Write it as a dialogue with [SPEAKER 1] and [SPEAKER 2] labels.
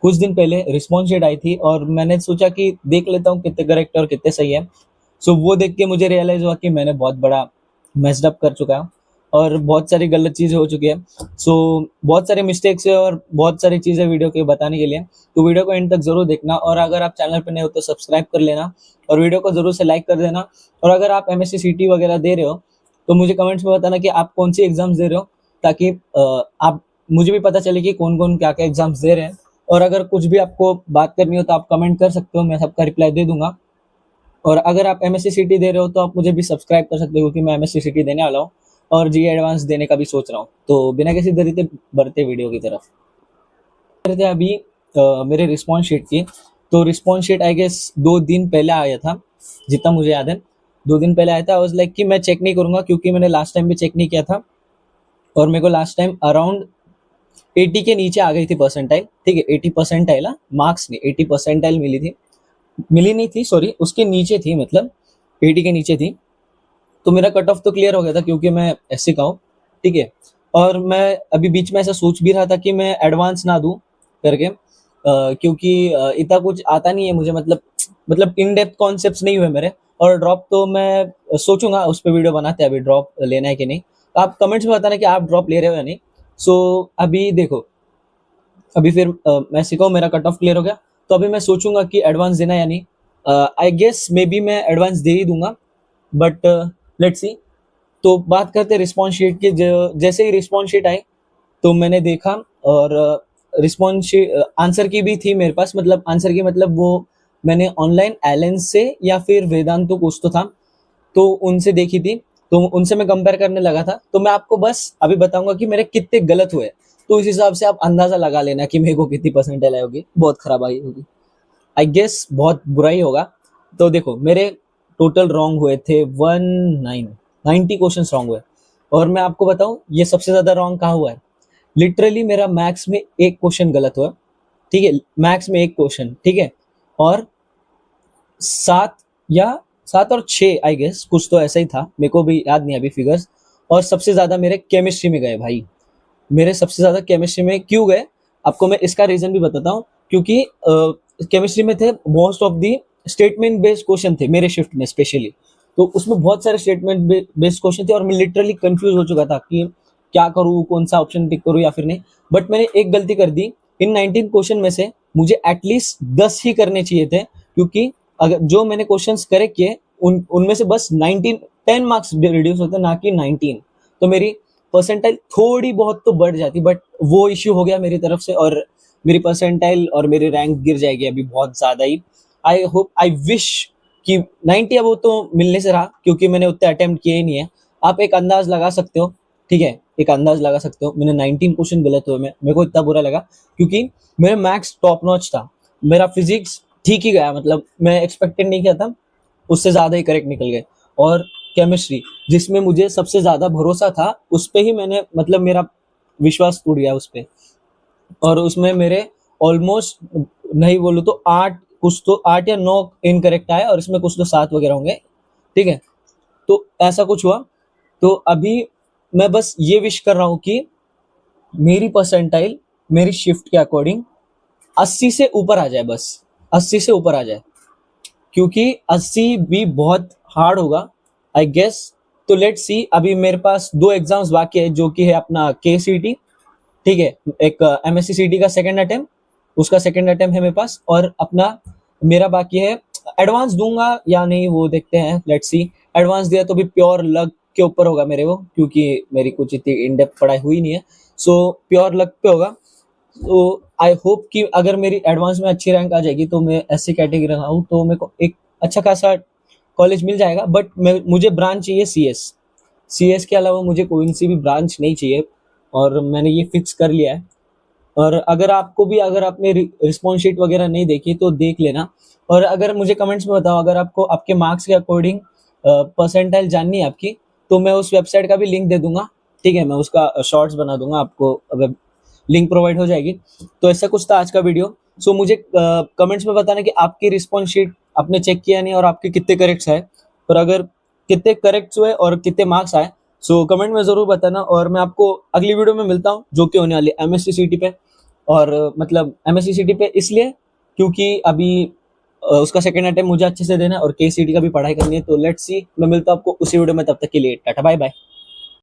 [SPEAKER 1] कुछ दिन पहले रिस्पॉन्स शीट आई थी और मैंने सोचा कि देख लेता हूँ कितने करेक्ट और कितने सही है। सो वो देख के मुझे रियलाइज हुआ कि मैंने बहुत बड़ा मेस्ड अप कर चुका हूँ और बहुत सारी गलत चीज़ें हो चुकी है। सो बहुत सारे मिस्टेक्स है और बहुत सारी चीज़ें वीडियो के बताने के लिए, तो वीडियो को एंड तक जरूर देखना। और अगर आप चैनल पर नए हो तो सब्सक्राइब कर लेना और वीडियो को जरूर से लाइक कर देना। और अगर आप MSc CT वगैरह दे रहे हो तो मुझे कमेंट्स में बताना कि आप कौन सी एग्जाम्स दे रहे हो, ताकि आप मुझे भी पता चले कि कौन कौन क्या क्या एग्जाम्स दे रहे हैं। और अगर कुछ भी आपको बात करनी हो तो आप कमेंट कर सकते हो, मैं सबका रिप्लाई दे दूंगा। और अगर आप MSc CT दे रहे हो तो आप मुझे भी सब्सक्राइब कर सकते हो, क्योंकि मैं MSc CT देने वाला हूँ और जी एडवांस देने का भी सोच रहा हूँ। तो बिना किसी देरी के बढ़ते वीडियो की तरफ करते हैं अभी मेरे रिस्पॉन्स शीट की। तो रिस्पॉन्स शीट आई गेस 2 दिन पहले आया था, जितना मुझे याद है 2 दिन पहले आया था। आई वाज लाइक कि मैं चेक नहीं करूंगा, क्योंकि मैंने लास्ट टाइम भी चेक नहीं किया था और मेरे को लास्ट टाइम अराउंड 80 के नीचे आ गई थी परसेंटाइल। ठीक है, 80 परसेंटाइल, मार्क्स नहीं, 80 परसेंटाइल मिली थी, मिली नहीं थी सॉरी, उसके नीचे थी, मतलब 80 के नीचे थी। तो मेरा कट ऑफ तो क्लियर हो गया था क्योंकि मैं SC का हूँ। ठीक है, और मैं अभी बीच में ऐसा सोच भी रहा था कि मैं एडवांस ना दूं करके, क्योंकि इतना कुछ आता नहीं है मुझे, मतलब इन डेप्थ कॉन्सेप्ट्स नहीं हुए मेरे। और ड्रॉप तो मैं सोचूंगा, उस पर वीडियो बनाते हैं अभी, ड्रॉप लेना है कि नहीं। तो आप कमेंट्स में बताना कि आप ड्रॉप ले रहे हो या नहीं। सो अभी देखो, अभी फिर मैं सीखा, मेरा कट ऑफ क्लियर हो गया, तो अभी मैं सोचूंगा कि एडवांस देना या नहीं। आई गेस मे बी मैं एडवांस दे ही दूंगा, बट लेट्स सी। तो बात करते हैं रिस्पॉन्स शीट की। जैसे ही रिस्पॉन्स शीट आई तो मैंने देखा, और रिस्पॉन्स शीट आंसर की भी थी मेरे पास, मतलब आंसर की मतलब वो मैंने ऑनलाइन एलेंस से या फिर वेदांत कुछ तो था, तो उनसे देखी थी। तो उनसे मैं कंपेयर करने लगा था। तो मैं आपको बस अभी बताऊंगा कि मेरे कितने गलत हुए, तो इस हिसाब से आप अंदाजा लगा लेना कि मेरे को कितनी परसेंटेज आई होगी। बहुत खराब आई होगी, आई गेस बहुत बुरा ही होगा। तो देखो, मेरे टोटल रॉन्ग हुए थे 90 क्वेश्चन रॉन्ग हुए। और मैं आपको बताऊं ये सबसे ज्यादा रॉन्ग कहाँ हुआ है। लिटरली मेरा मैथ्स में एक क्वेश्चन गलत हुआ। ठीक है, मैथ्स में एक क्वेश्चन, ठीक है। और सात या 7 और 6 आई गेस, कुछ तो ऐसा ही था, मेरे को भी याद नहीं अभी फिगर्स। और सबसे ज्यादा मेरे केमिस्ट्री में गए भाई, मेरे सबसे ज्यादा केमिस्ट्री में क्यों गए, आपको मैं इसका रीजन भी बताता हूँ। क्योंकि केमिस्ट्री में थे most of the statement based question थे मेरे शिफ्ट में स्पेशली। तो उसमें बहुत सारे स्टेटमेंट बेस्ड क्वेश्चन थे और मैं लिटरली कंफ्यूज हो चुका था कि क्या करूँ, कौन सा ऑप्शन टिक करूँ या फिर नहीं। बट मैंने एक गलती कर दी, इन 19 क्वेश्चन में से मुझे एटलीस्ट 10 ही करने चाहिए थे, क्योंकि अगर जो मैंने क्वेश्चंस करेक्ट किए उनमें से बस 19 10 मार्क्स रिड्यूस होते, ना कि 19। तो मेरी परसेंटाइल थोड़ी बहुत तो बढ़ जाती, बट वो इश्यू हो गया मेरी तरफ से, और मेरी परसेंटाइल और मेरी रैंक गिर जाएगी अभी बहुत ज्यादा ही। आई होप, आई विश कि 90 अब वो तो मिलने से रहा, क्योंकि मैंने उतने अटेम्प्ट किए ही नहीं है। आप एक अंदाज लगा सकते हो, ठीक है, एक अंदाज लगा सकते हो। मैंने 19 क्वेश्चन गलत हुए, मेरे को इतना बुरा लगा, क्योंकि मेरा मैथ्स टॉप नॉच था, मेरा फिजिक्स ठीक ही गया, मतलब मैं एक्सपेक्टेड नहीं किया था, उससे ज्यादा ही करेक्ट निकल गए। और केमिस्ट्री, जिसमें मुझे सबसे ज्यादा भरोसा था, उस पे ही मैंने, मतलब मेरा विश्वास टूट गया उस पे। और उसमें मेरे ऑलमोस्ट, नहीं बोलूँ तो 8, कुछ तो 8 या 9 इनकरेक्ट आए, और इसमें कुछ तो 7 वगैरह होंगे। ठीक है, तो ऐसा कुछ हुआ। तो अभी मैं बस ये विश कर रहा हूँ कि मेरी परसेंटाइल मेरी शिफ्ट के अकॉर्डिंग 80 से ऊपर आ जाए, बस 80 से ऊपर आ जाए, क्योंकि 80 भी बहुत हार्ड होगा आई गेस। तो लेट्स सी, अभी मेरे पास 2 एग्जाम्स बाकी है, जो कि है अपना KCT, ठीक है, एक MSc CT का सेकंड अटेम्प्ट, उसका सेकंड अटेम्प्ट है मेरे पास, और अपना मेरा बाकी है। एडवांस दूंगा या नहीं वो देखते हैं, लेट्स सी। एडवांस दिया तो भी प्योर लक के ऊपर होगा मेरे वो, क्योंकि मेरी कुछ इतनी इन डेप्थ पढ़ाई हुई नहीं है। सो प्योर लक पे होगा। तो आई होप कि अगर मेरी एडवांस में अच्छी रैंक आ जाएगी तो मैं SC कैटेगरी रहा हूँ, तो मेरे को एक अच्छा खासा कॉलेज मिल जाएगा। बट मुझे ब्रांच चाहिए CS के अलावा मुझे कोई सी भी ब्रांच नहीं चाहिए, और मैंने ये फिक्स कर लिया है। और अगर आपको भी, अगर आपने रिस्पॉन्स शीट वगैरह नहीं देखी तो देख लेना। और अगर मुझे कमेंट्स में बताओ, अगर आपको आपके मार्क्स के अकॉर्डिंग परसेंटाइल जाननी है आपकी, तो मैं उस वेबसाइट का भी लिंक दे दूंगा। ठीक है, मैं उसका शॉर्ट्स बना दूंगा आपको, अगर लिंक प्रोवाइड हो जाएगी। तो ऐसा कुछ था आज का वीडियो। सो मुझे कमेंट्स में बताना कि आपकी रिस्पॉन्स शीट आपने चेक किया नहीं, और आपके कितने करेक्ट्स आए, और अगर कितने करेक्ट्स हुए और कितने मार्क्स आए। सो कमेंट में जरूर बताना, और मैं आपको अगली वीडियो में मिलता हूँ, जो कि होने वाली MSc CT पे। और मतलब एमएससीसीटी पे इसलिए क्योंकि अभी उसका सेकंड अटेम्प्ट मुझे अच्छे से देना है और केसीटी का भी पढ़ाई करनी है। तो लेट्स सी, मैं मिलता हूँ आपको उसी वीडियो में, तब तक के लिए टाटा बाय बाय।